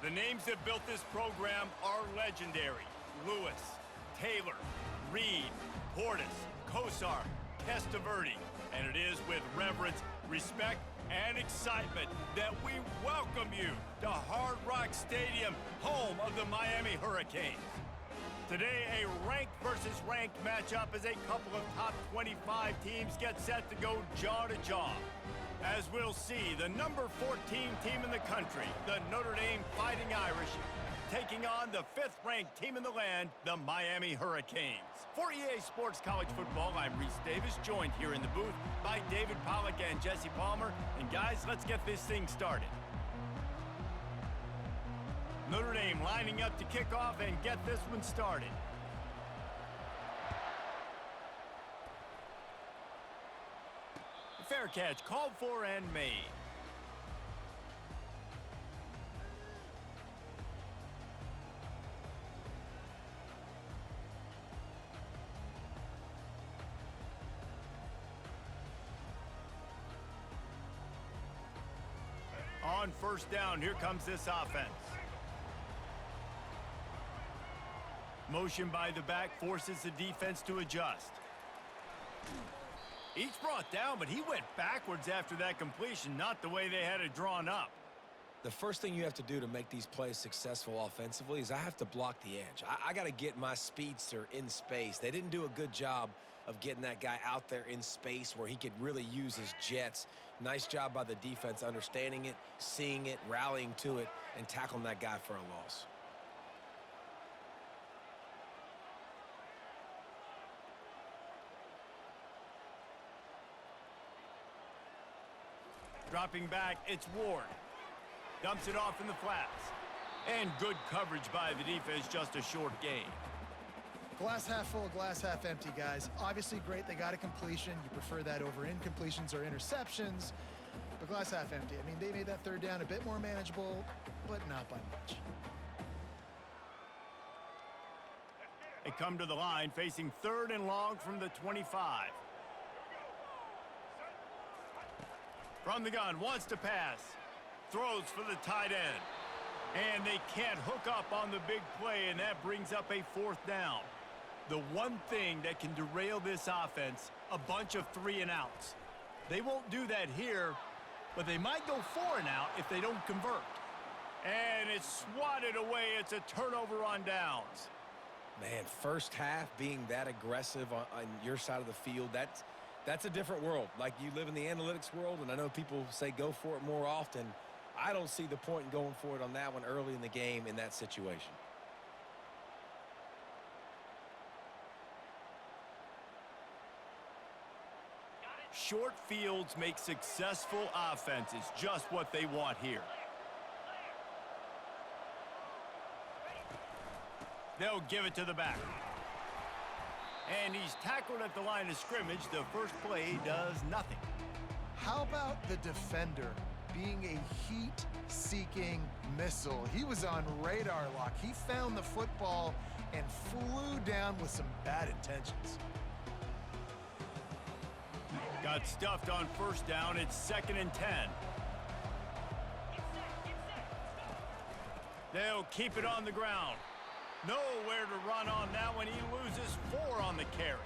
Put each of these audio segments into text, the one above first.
The names that built this program are legendary. Lewis, Taylor, Reed, Portis, Kosar, Testaverde. And it is with reverence, respect, and excitement that we welcome you to Hard Rock Stadium, home of the Miami Hurricanes. Today, a ranked versus ranked matchup as a couple of top 25 teams get set to go jaw to jaw. As we'll see, the number 14 team in the country, the Notre Dame Fighting Irish, taking on the 5th-ranked team in the land, the Miami Hurricanes. For EA Sports College Football, I'm Reese Davis, joined here in the booth by David Pollack and Jesse Palmer. And guys, let's get this thing started. Notre Dame lining up to kick off and get this one started. Fair catch called for and made. On first down, here comes this offense. Motion by the back forces the defense to adjust. Each brought down, but he went backwards after that completion, not the way they had it drawn up. The first thing you have to do to make these plays successful offensively is I have to block the edge. I got to get my speedster in space. They didn't do a good job of getting that guy out there in space where he could really use his jets. Nice job by the defense understanding it, seeing it, rallying to it, and tackling that guy for a loss. Dropping back, it's Ward. Dumps it off in the flats. And good coverage by the defense, just a short gain. Glass half full, glass half empty, guys. Obviously great, they got a completion. You prefer that over incompletions or interceptions. But glass half empty. I mean, they made that third down a bit more manageable, but not by much. They come to the line facing 3rd and long from the 25. From the gun, wants to pass. Throws for the tight end. And they can't hook up on the big play, and that brings up a 4th down. The one thing that can derail this offense, a bunch of 3 and outs. They won't do that here, but they might go 4 and out if they don't convert. And it's swatted away. It's a turnover on downs. Man, first half being that aggressive on your side of the field, that's a different world. Like, you live in the analytics world, and I know people say go for it more often. I don't see the point in going for it on that one early in the game in that situation. Short fields make successful offenses, just what they want here. They'll give it to the back. And he's tackled at the line of scrimmage. The first play does nothing. How about the defender being a heat-seeking missile? He was on radar lock. He found the football and flew down with some bad intentions. Got stuffed on first down. It's 2nd and 10. They'll keep it on the ground. Nowhere to run on that one. He loses 4 on the carry.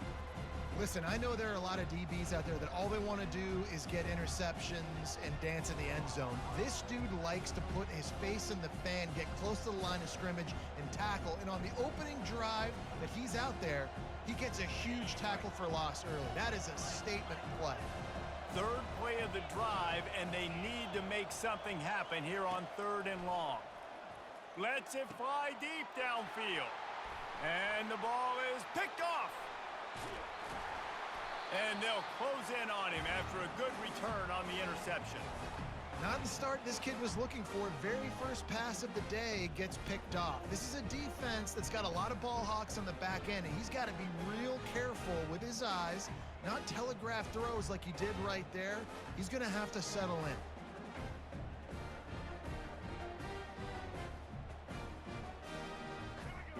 Listen, I know there are a lot of DBs out there that all they want to do is get interceptions and dance in the end zone. This dude likes to put his face in the fan, get close to the line of scrimmage, and tackle. And on the opening drive that he's out there, he gets a huge tackle for loss early. That is a statement play. 3rd play of the drive, and they need to make something happen here on 3rd and long. Lets it fly deep downfield. And the ball is picked off. And they'll close in on him after a good return on the interception. Not the start this kid was looking for. Very first pass of the day gets picked off. This is a defense that's got a lot of ball hawks on the back end, and he's got to be real careful with his eyes, not telegraph throws like he did right there. He's going to have to settle in.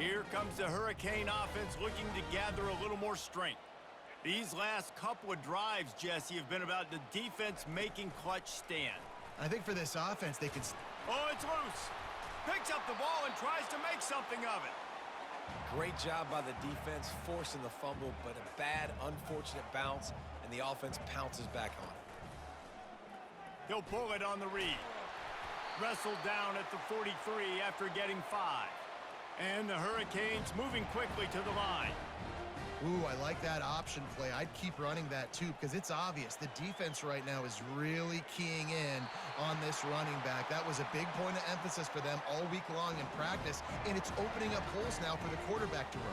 Here comes the Hurricane offense looking to gather a little more strength. These last couple of drives, Jesse, have been about the defense making clutch stand. I think for this offense, they can... Oh, it's loose. Picks up the ball and tries to make something of it. Great job by the defense forcing the fumble, but a bad, unfortunate bounce, and the offense pounces back on it. He'll pull it on the read. Wrestled down at the 43 after getting 5. And the Hurricanes moving quickly to the line. Ooh, I like that option play. I'd keep running that too because it's obvious the defense right now is really keying in on this running back. That was a big point of emphasis for them all week long in practice, and it's opening up holes now for the quarterback to run.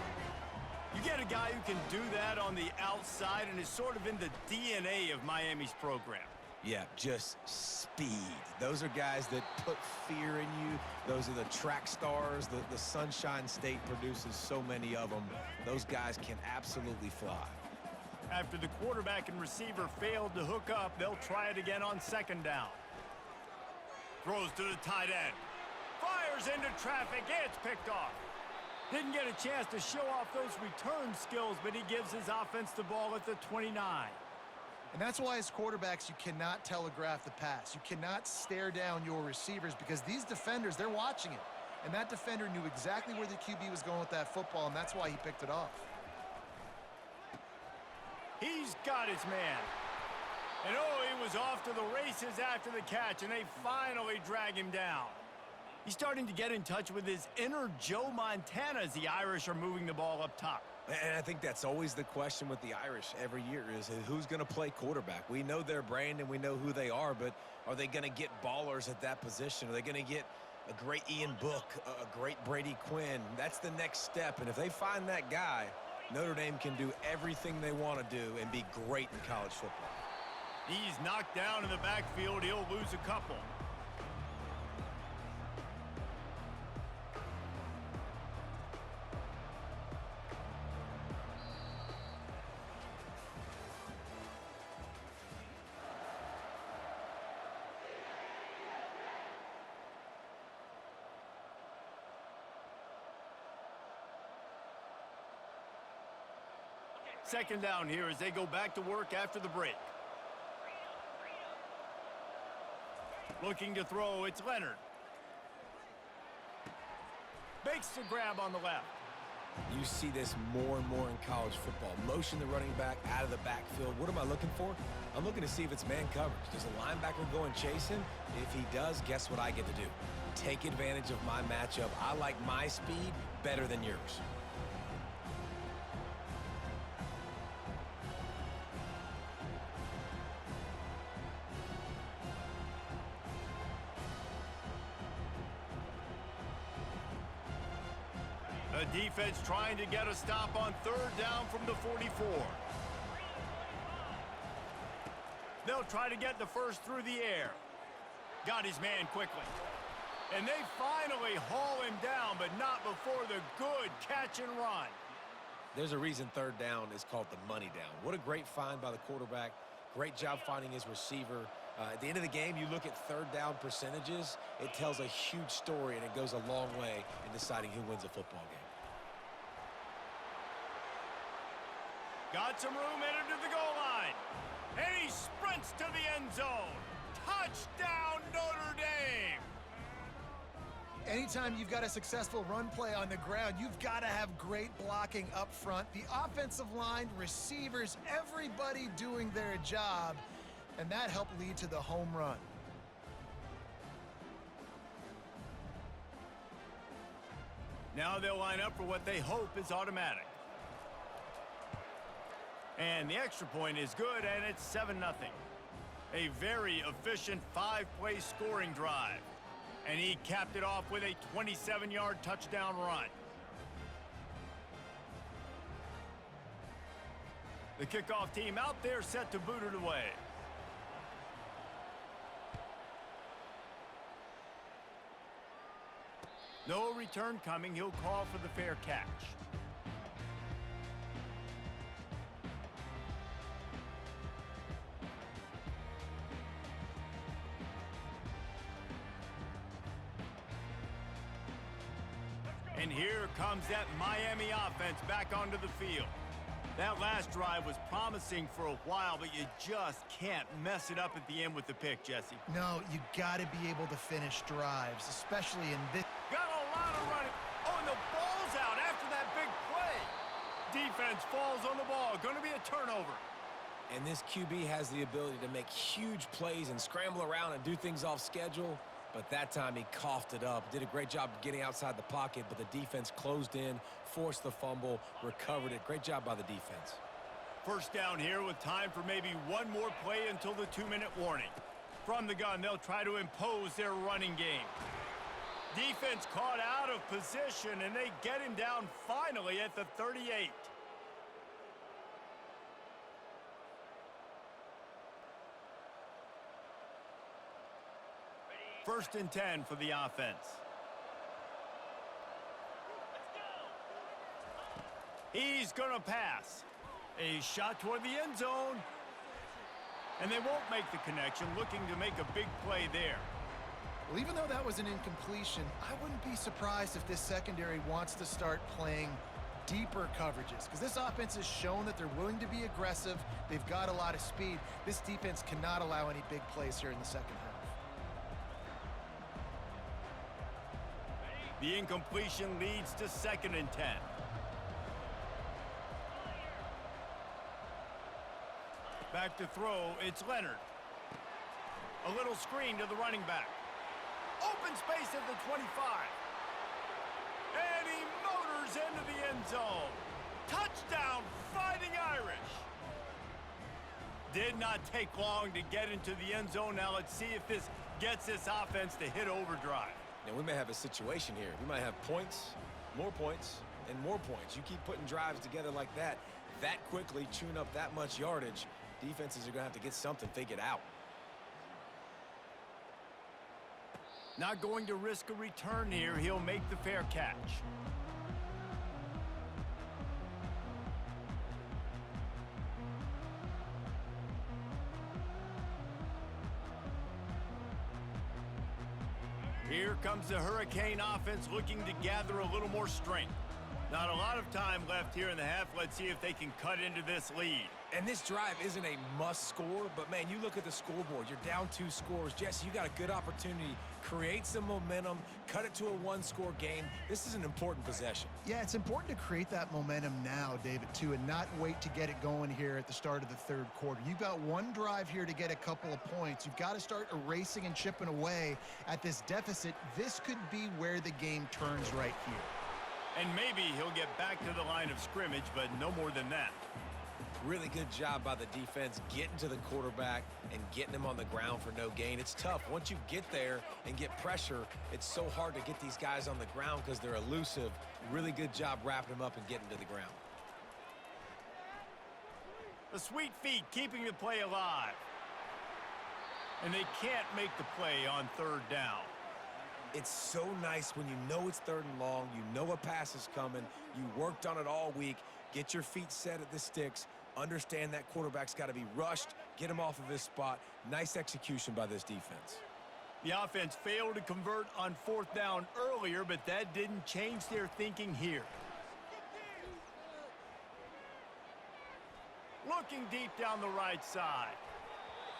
You get a guy who can do that on the outside and is sort of in the DNA of Miami's program. Yeah, just speed. Those are guys that put fear in you. Those are the track stars. The Sunshine State produces so many of them. Those guys can absolutely fly. After the quarterback and receiver failed to hook up, they'll try it again on second down. Throws to the tight end. Fires into traffic. It's picked off. Didn't get a chance to show off those return skills, but he gives his offense the ball at the 29. And that's why as quarterbacks, you cannot telegraph the pass. You cannot stare down your receivers because these defenders, they're watching it. And that defender knew exactly where the QB was going with that football, and that's why he picked it off. He's got his man. And oh, he was off to the races after the catch, and they finally drag him down. He's starting to get in touch with his inner Joe Montana as the Irish are moving the ball up top. And I think that's always the question with the Irish every year is who's going to play quarterback. We know their brand and we know who they are, but are they going to get ballers at that position? Are they going to get a great Ian Book, a great Brady Quinn? That's the next step, and if they find that guy, Notre Dame can do everything they want to do and be great in college football. He's knocked down in the backfield. He'll lose a couple. Second down here as they go back to work after the break. Looking to throw, it's Leonard. Makes the grab on the left. You see this more and more in college football. Motion the running back out of the backfield. What am I looking for? I'm looking to see if it's man coverage. Does the linebacker go and chase him? If he does, guess what I get to do? Take advantage of my matchup. I like my speed better than yours. The defense trying to get a stop on third down from the 44. They'll try to get the first through the air. Got his man quickly. And they finally haul him down, but not before the good catch and run. There's a reason third down is called the money down. What a great find by the quarterback. Great job finding his receiver. At the end of the game, you look at third down percentages. It tells a huge story, and it goes a long way in deciding who wins a football game. Got some room headed to the goal line. And he sprints to the end zone. Touchdown, Notre Dame! Anytime you've got a successful run play on the ground, you've got to have great blocking up front. The offensive line, receivers, everybody doing their job. And that helped lead to the home run. Now they'll line up for what they hope is automatic. And the extra point is good, and it's 7-0. A very efficient 5-play scoring drive. And he capped it off with a 27-yard touchdown run. The kickoff team out there set to boot it away. No return coming. He'll call for the fair catch. And here comes that Miami offense back onto the field. That last drive was promising for a while, but you just can't mess it up at the end with the pick, Jesse. No, you got to be able to finish drives, especially in this. Got a lot of running. Oh, and the ball's out after that big play. Defense falls on the ball. Going to be a turnover. And this QB has the ability to make huge plays and scramble around and do things off schedule. But that time he coughed it up. Did a great job getting outside the pocket, but the defense closed in, forced the fumble, recovered it. Great job by the defense. First down here with time for maybe one more play until the 2-minute warning. From the gun, they'll try to impose their running game. Defense caught out of position, and they get him down finally at the 38. First and 10 for the offense. He's going to pass. A shot toward the end zone. And they won't make the connection, looking to make a big play there. Well, even though that was an incompletion, I wouldn't be surprised if this secondary wants to start playing deeper coverages, because this offense has shown that they're willing to be aggressive. They've got a lot of speed. This defense cannot allow any big plays here in the second half. The incompletion leads to 2nd and 10. Back to throw, it's Leonard. A little screen to the running back. Open space at the 25. And he motors into the end zone. Touchdown, Fighting Irish. Did not take long to get into the end zone. Now let's see if this gets this offense to hit overdrive. Now, we may have a situation here. We might have points, and more points. You keep putting drives together like that quickly, chewing up that much yardage, defenses are going to have to get something figured out. Not going to risk a return here. He'll make the fair catch. Here comes the Hurricane offense looking to gather a little more strength. Not a lot of time left here in the half. Let's see if they can cut into this lead. And this drive isn't a must score, but man, you look at the scoreboard. You're down 2 scores. Jesse, you got a good opportunity. Create some momentum. Cut it to a 1-score game. This is an important possession. Yeah, it's important to create that momentum now, David, too, and not wait to get it going here at the start of the 3rd quarter. You've got one drive here to get a couple of points. You've got to start erasing and chipping away at this deficit. This could be where the game turns right here. And maybe he'll get back to the line of scrimmage, but no more than that. Really good job by the defense getting to the quarterback and getting him on the ground for no gain. It's tough. Once you get there and get pressure, it's so hard to get these guys on the ground because they're elusive. Really good job wrapping them up and getting to the ground. The sweet feet keeping the play alive. And they can't make the play on 3rd down. It's so nice when you know it's 3rd and long, you know a pass is coming, you worked on it all week, get your feet set at the sticks, understand that quarterback's got to be rushed, get him off of his spot. Nice execution by this defense. The offense failed to convert on 4th down earlier, but that didn't change their thinking here. Looking deep down the right side.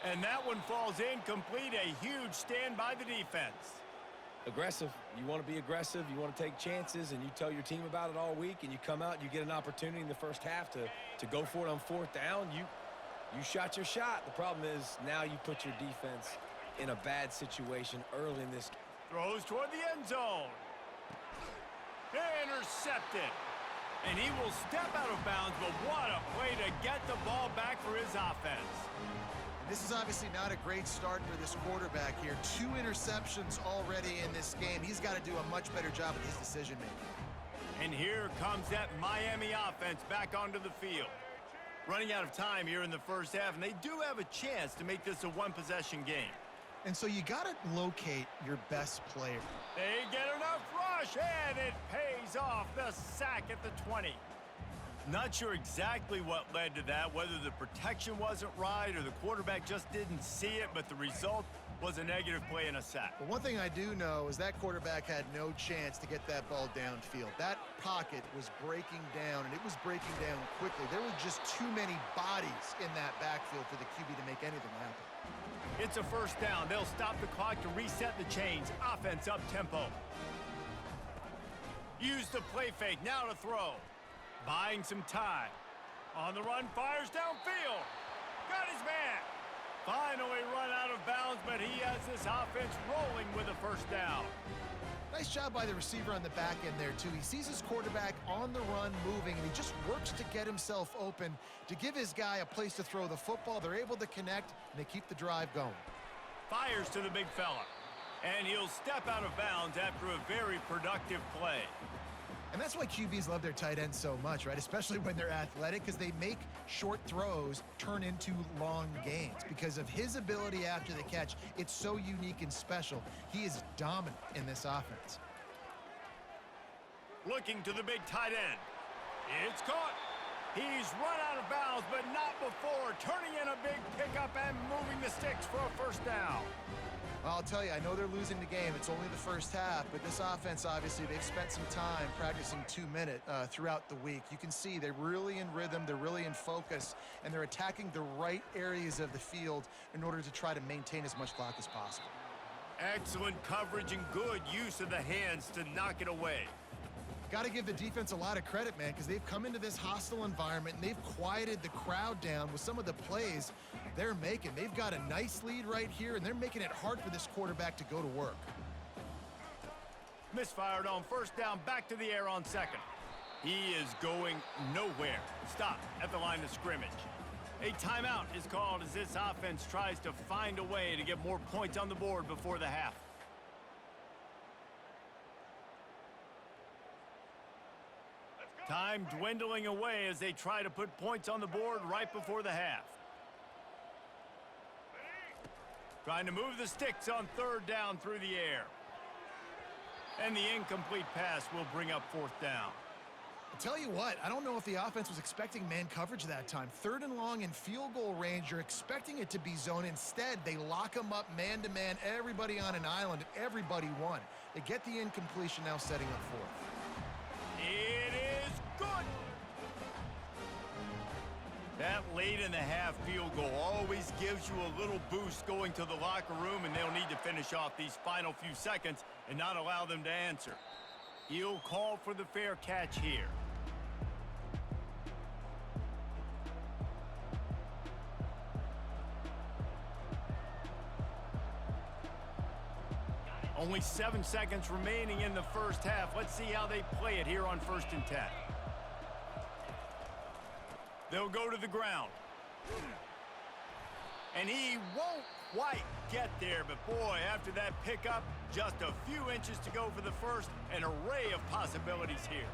And that one falls incomplete. A huge stand by the defense. Aggressive. You want to be aggressive. You want to take chances, and you tell your team about it all week, and you come out and you get an opportunity in the first half to go for it on 4th down. You shot your shot. The problem is now you put your defense in a bad situation early in this. Throws toward the end zone. Intercepted. And he will step out of bounds, but what a play to get the ball back for his offense. This is obviously not a great start for this quarterback here. 2 interceptions already in this game. He's got to do a much better job with his decision-making. And here comes that Miami offense back onto the field. Running out of time here in the first half, and they do have a chance to make this a 1-possession game. And so you got to locate your best player. They get enough rush, and it pays off. The sack at the 20. Not sure exactly what led to that, whether the protection wasn't right or the quarterback just didn't see it, but the result was a negative play and a sack. But one thing I do know is that quarterback had no chance to get that ball downfield. That pocket was breaking down, and it was breaking down quickly. There were just too many bodies in that backfield for the QB to make anything happen. It's a first down. They'll stop the clock to reset the chains. Offense up tempo. Use the play fake. Now to throw. Buying some time. On the run, fires downfield. Got his man. Finally run out of bounds, but he has this offense rolling with a first down. Nice job by the receiver on the back end there, too. He sees his quarterback on the run moving, and he just works to get himself open to give his guy a place to throw the football. They're able to connect, and they keep the drive going. Fires to the big fella. And he'll step out of bounds after a very productive play. And that's why QBs love their tight ends so much, right? Especially when they're athletic, because they make short throws turn into long gains. Because of his ability after the catch, it's so unique and special. He is dominant in this offense. Looking to the big tight end. It's caught. He's run out of bounds, but not before turning in a big pickup and moving the sticks for a first down. I'll tell you, I know they're losing the game. It's only the first half, but this offense, obviously, they've spent some time practicing 2-minute throughout the week. You can see they're really in rhythm, they're really in focus, and they're attacking the right areas of the field in order to try to maintain as much clock as possible. Excellent coverage and good use of the hands to knock it away. Got to give the defense a lot of credit, man, because they've come into this hostile environment and they've quieted the crowd down with some of the plays they're making. They've got a nice lead right here, and they're making it hard for this quarterback to go to work. Misfired on first down, back to the air on second. He is going nowhere. Stop at the line of scrimmage. A timeout is called as this offense tries to find a way to get more points on the board before the half. Time dwindling away as they try to put points on the board right before the half. Trying to move the sticks on third down through the air. And the incomplete pass will bring up fourth down. I'll tell you what, I don't know if the offense was expecting man coverage that time. Third and long in field goal range, you're expecting it to be zone. Instead, they lock them up man-to-man, everybody on an island, and everybody won. They get the incompletion, now setting up fourth. It is good. That late in the half field goal always gives you a little boost going to the locker room, and they'll need to finish off these final few seconds and not allow them to answer. He'll call for the fair catch here. Only 7 seconds remaining in the first half. Let's see how they play it here on 1st and 10. They'll go to the ground. And he won't quite get there, but boy, after that pickup, just a few inches to go for the first, an array of possibilities here.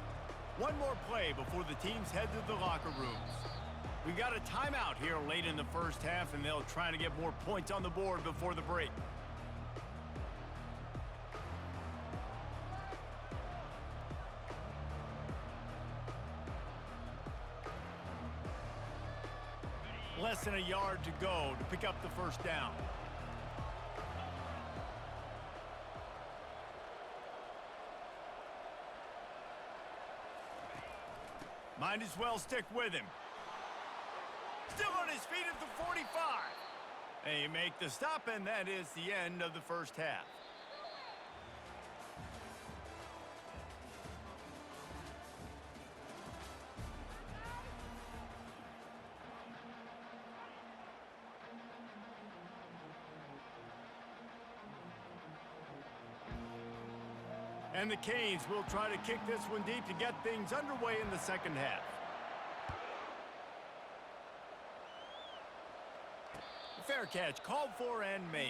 One more play before the teams head to the locker rooms. We've got a timeout here late in the first half, and they'll try to get more points on the board before the break. Less than a yard to go to pick up the first down. Might as well stick with him. Still on his feet at the 45. They make the stop, and that is the end of the first half. And the Canes will try to kick this one deep to get things underway in the second half. Fair catch called for and made.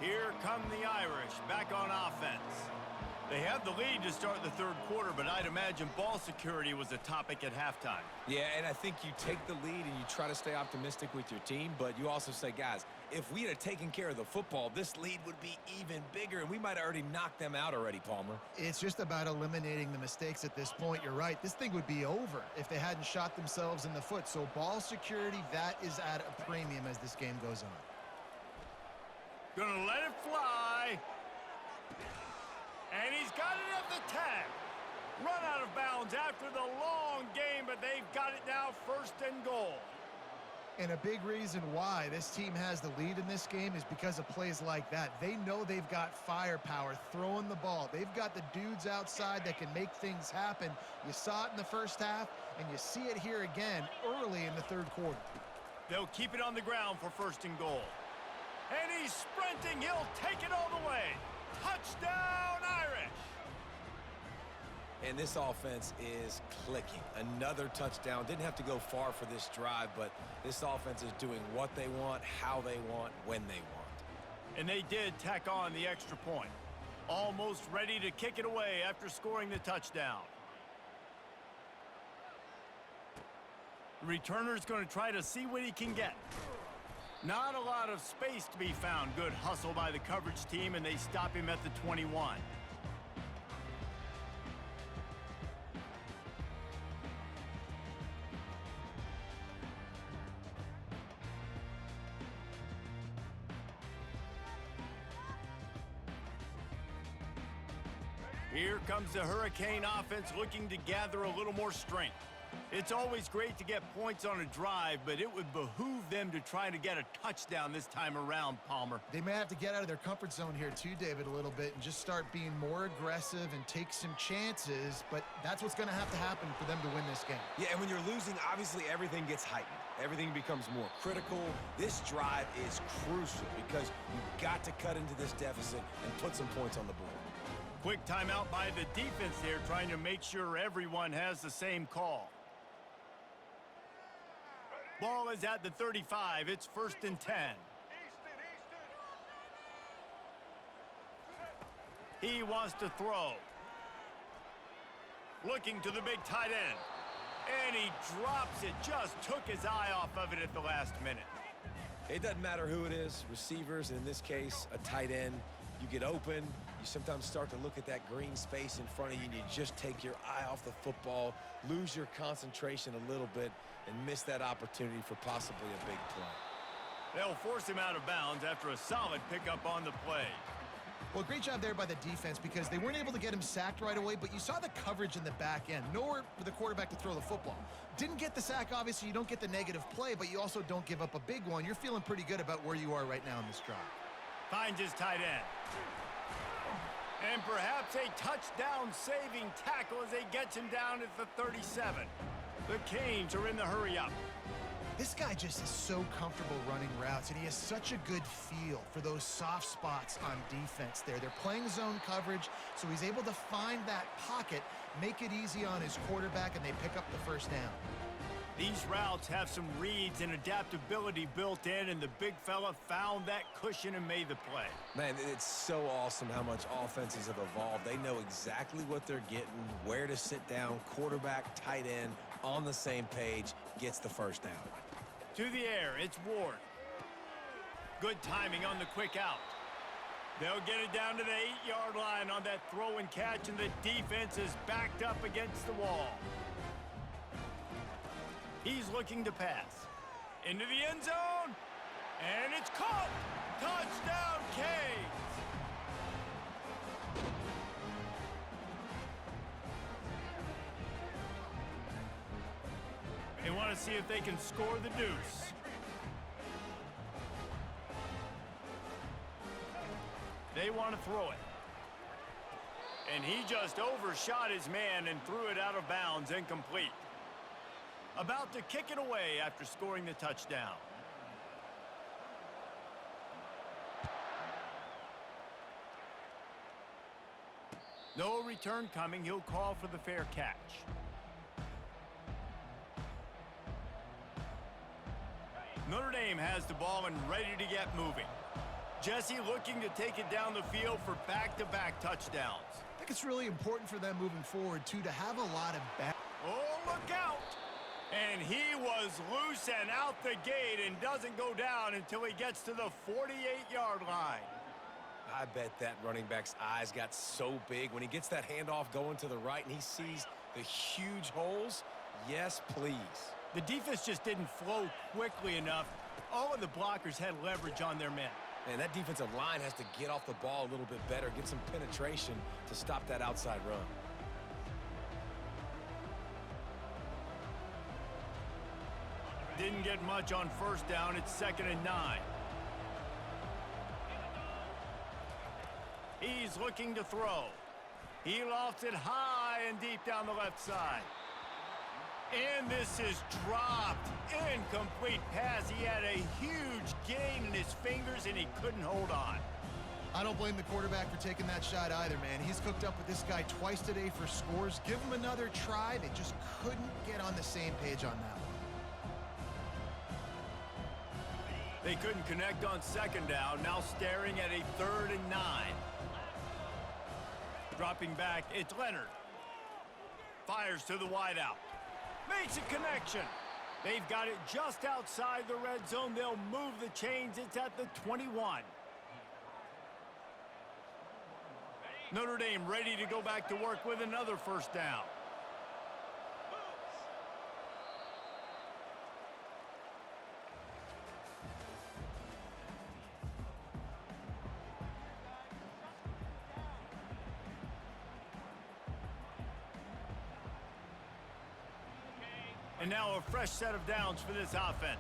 Here come the Irish back on offense. They have the lead to start the third quarter, but I'd imagine ball security was a topic at halftime. Yeah, and I think you take the lead and you try to stay optimistic with your team, but you also say, guys, if we had taken care of the football, this lead would be even bigger, and we might have already knocked them out already, Palmer. It's just about eliminating the mistakes at this point. You're right. This thing would be over if they hadn't shot themselves in the foot. So ball security, that is at a premium as this game goes on. Gonna let it fly. And he's got it at the 10. Run out of bounds after the long game, but they've got it now, 1st and goal. And a big reason why this team has the lead in this game is because of plays like that. They know they've got firepower throwing the ball. They've got the dudes outside that can make things happen. You saw it in the first half, and you see it here again early in the 3rd quarter. They'll keep it on the ground for 1st and goal. And he's sprinting. He'll take it all the way. Touchdown, Irish! And this offense is clicking. Another touchdown. Didn't have to go far for this drive, but this offense is doing what they want, how they want, when they want. And they did tack on the extra point. Almost ready to kick it away after scoring the touchdown. The returner's going to try to see what he can get. Not a lot of space to be found. Good hustle by the coverage team, and they stop him at the 21. Here comes the Hurricane offense looking to gather a little more strength. It's always great to get points on a drive, but it would behoove them to try to get a touchdown this time around, Palmer. They may have to get out of their comfort zone here too, David, a little bit and just start being more aggressive and take some chances, but that's what's going to happen for them to win this game. Yeah, and when you're losing, obviously everything gets heightened. Everything becomes more critical. This drive is crucial because you've got to cut into this deficit and put some points on the board. Quick timeout by the defense there, trying to make sure everyone has the same call. Ball is at the 35. It's 1st and 10. He wants to throw. Looking to the big tight end. And he drops it. Just took his eye off of it at the last minute. It doesn't matter who it is, receivers, in this case, a tight end. You get open, you sometimes start to look at that green space in front of you, and you just take your eye off the football, lose your concentration a little bit, and miss that opportunity for possibly a big play. They'll force him out of bounds after a solid pickup on the play. Well, great job there by the defense because they weren't able to get him sacked right away, but you saw the coverage in the back end. Nowhere for the quarterback to throw the football. Didn't get the sack, obviously. You don't get the negative play, but you also don't give up a big one. You're feeling pretty good about where you are right now in this drive. Finds his tight end. And perhaps a touchdown-saving tackle as they get him down at the 37. The Canes are in the hurry-up. This guy just is so comfortable running routes, and he has such a good feel for those soft spots on defense there. They're playing zone coverage, so he's able to find that pocket, make it easy on his quarterback, and they pick up the 1st down. These routes have some reads and adaptability built in, and the big fella found that cushion and made the play. Man, it's so awesome how much offenses have evolved. They know exactly what they're getting, where to sit down, quarterback, tight end, on the same page, gets the 1st down. To the air, it's Ward. Good timing on the quick out. They'll get it down to the 8-yard line on that throw and catch, and the defense is backed up against the wall. He's looking to pass. Into the end zone, and it's caught! Touchdown, Canes! They want to see if they can score the deuce. They want to throw it. And he just overshot his man and threw it out of bounds, incomplete. About to kick it away after scoring the touchdown. No return coming. He'll call for the fair catch. Notre Dame has the ball and ready to get moving. Jesse looking to take it down the field for back-to-back touchdowns. I think it's really important for them moving forward, too, to have a lot of back. Oh, look out! And he was loose and out the gate and doesn't go down until he gets to the 48-yard line. I bet that running back's eyes got so big when he gets that handoff going to the right and he sees the huge holes. Yes, please. The defense just didn't flow quickly enough. All of the blockers had leverage on their men. And that defensive line has to get off the ball a little bit better, get some penetration to stop that outside run. Didn't get much on first down. It's 2nd and 9. He's looking to throw. He lofts it high and deep down the left side. And this is dropped. Incomplete pass. He had a huge gain in his fingers, and he couldn't hold on. I don't blame the quarterback for taking that shot either, man. He's cooked up with this guy twice today for scores. Give him another try. They just couldn't get on the same page on that one. They couldn't connect on 2nd down. Now staring at a 3rd and 9. Dropping back, it's Leonard. Fires to the wideout. Makes a connection. They've got it just outside the red zone. They'll move the chains. It's at the 21. Notre Dame ready to go back to work with another first down. And now a fresh set of downs for this offense.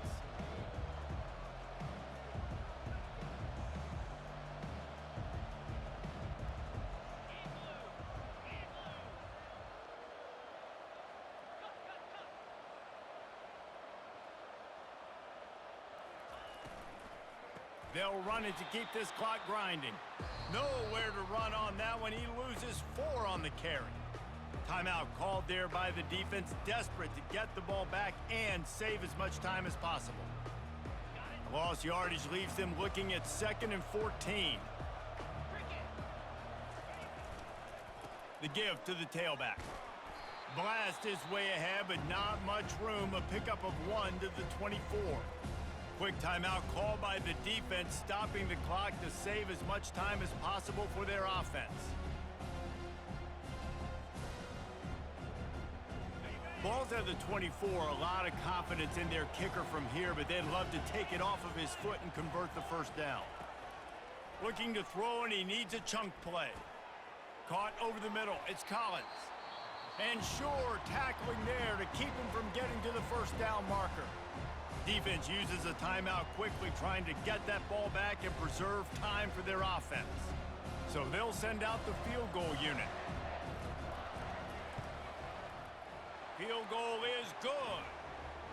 They'll run it to keep this clock grinding. Nowhere to run on that one. He loses 4 on the carry. Timeout called there by the defense, desperate to get the ball back and save as much time as possible. Lost yardage leaves them looking at 2nd and 14. The give to the tailback. Blast his way ahead, but not much room. A pickup of 1 to the 24. Quick timeout called by the defense, stopping the clock to save as much time as possible for their offense. Ball's at the 24, a lot of confidence in their kicker from here, but they'd love to take it off of his foot and convert the first down. Looking to throw, and he needs a chunk play. Caught over the middle, it's Collins. And Shore tackling there to keep him from getting to the first down marker. Defense uses a timeout quickly, trying to get that ball back and preserve time for their offense. So they'll send out the field goal unit. Field goal is good.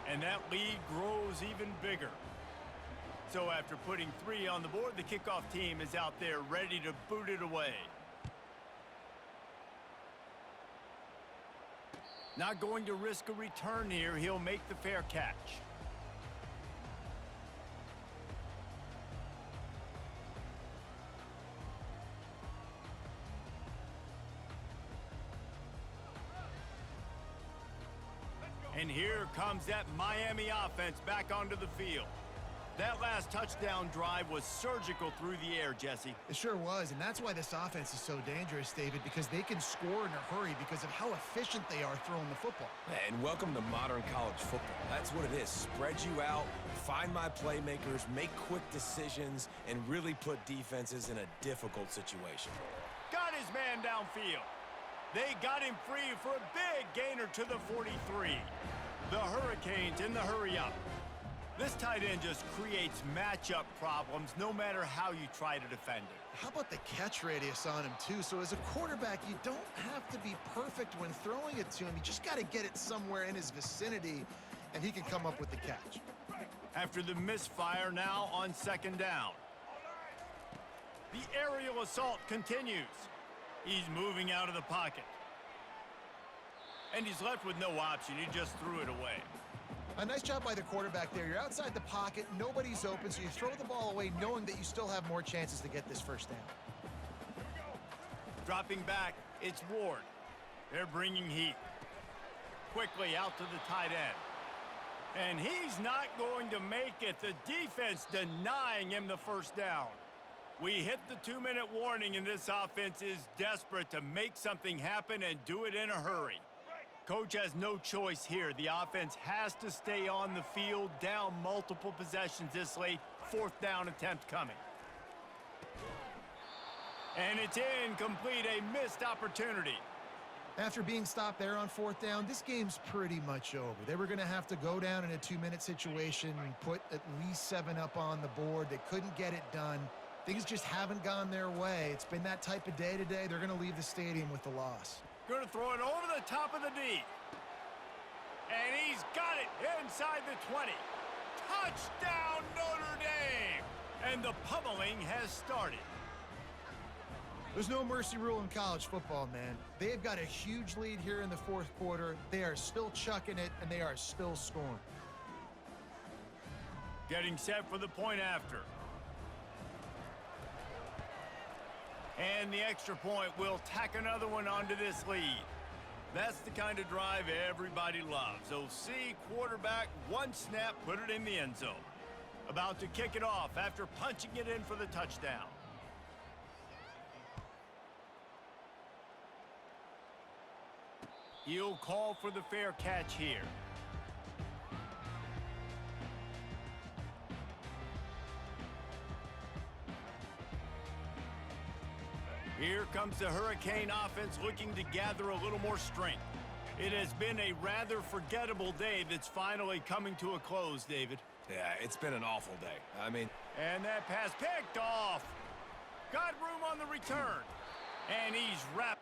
And that lead grows even bigger. So after putting 3 on the board, the kickoff team is out there ready to boot it away. Not going to risk a return here. He'll make the fair catch. And here comes that Miami offense back onto the field. That last touchdown drive was surgical through the air, Jesse. It sure was, and that's why this offense is so dangerous, David, because they can score in a hurry because of how efficient they are throwing the football. And welcome to modern college football. That's what it is. Spread you out, find my playmakers, make quick decisions, and really put defenses in a difficult situation. Got his man downfield. They got him free for a big gainer to the 43. The Hurricanes in the hurry-up. This tight end just creates matchup problems no matter how you try to defend it. How about the catch radius on him, too? So as a quarterback, you don't have to be perfect when throwing it to him. You just got to get it somewhere in his vicinity, and he can come up with the catch. After the misfire, now on 2nd down. The aerial assault continues. He's moving out of the pocket. And he's left with no option. He just threw it away. A nice job by the quarterback there. You're outside the pocket, nobody's open, so you throw the ball away knowing that you still have more chances to get this first down. Dropping back, it's Ward. They're bringing heat. Quickly out to the tight end. And he's not going to make it. The defense denying him the first down. We hit the 2-minute warning, and this offense is desperate to make something happen and do it in a hurry. Coach has no choice here. The offense has to stay on the field, down multiple possessions this late. 4th down attempt coming. And it's incomplete, a missed opportunity. After being stopped there on 4th down, this game's pretty much over. They were going to have to go down in a 2-minute situation and put at least 7 up on the board. They couldn't get it done. Things just haven't gone their way. It's been that type of day today. They're going to leave the stadium with the loss. Going to throw it over the top of the D. And he's got it inside the 20. Touchdown, Notre Dame! And the pummeling has started. There's no mercy rule in college football, man. They've got a huge lead here in the 4th quarter. They are still chucking it, and they are still scoring. Getting set for the point after. And the extra point will tack another one onto this lead. That's the kind of drive everybody loves. OC, quarterback, 1 snap, put it in the end zone. About to kick it off after punching it in for the touchdown. He'll call for the fair catch here. Here comes the Hurricane offense looking to gather a little more strength. It has been a rather forgettable day that's finally coming to a close, David. Yeah, it's been an awful day. I mean... And that pass picked off. Got room on the return. And he's wrapped.